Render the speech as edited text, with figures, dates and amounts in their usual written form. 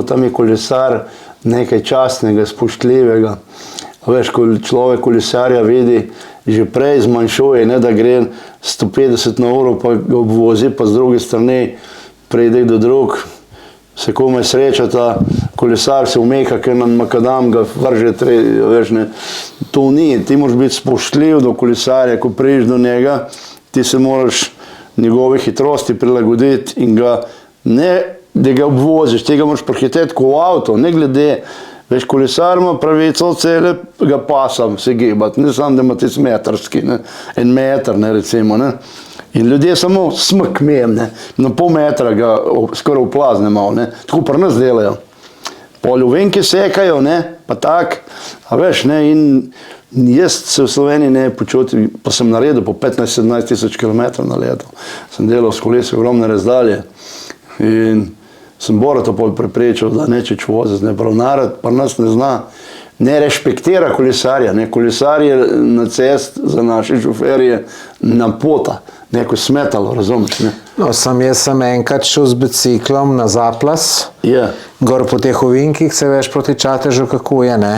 Tam je kolesar nekaj častnega, spoštljivega. Veš, ko človek kolesarja vidi, že prej zmanjšuje, ne da gre 150 na uro, pa ga obvozi, pa z druge strani pride do drug, se komaj srečata, kolesar se umeka, ker na makadam ga vrže, veš, ne. To ni, ti moraš biti spoštljiv do kolesarja, ko priješ do njega, ti se moraš njegove hitrosti prilagoditi in ga ne, da ga obvoziš, tega moraš prehiteti kot v avto, ne glede, veš, kolesar ima pravico celega pasa se gibati, ne samo, da ima tis metrski, ne, en meter, ne, recimo, ne. In ljudje samo smkmejem, ne, na pol metra ga skoraj uplazne malo, ne, tako pri nas delajo. Poljuvenke sekajo, ne, pa tak, a veš, ne, in jaz se v Sloveniji ne počutim, pa sem naredil po 15-17 tisoč kilometrov na leto. Sem delal s kolesi ogromne razdalje in sem Borata pol preprečil, da neče vozi, ne, prav narod, pa nas ne zna, ne respektira kolesarja, ne, kolesar je na cest za naše šoferje na pota, neko smetalo, razumiš, ne. No, jaz sem enkrat šel z biciklom na Zaplas, Ja. gor po teh ovinkih, se veš proti Čatežu, kako je, ne.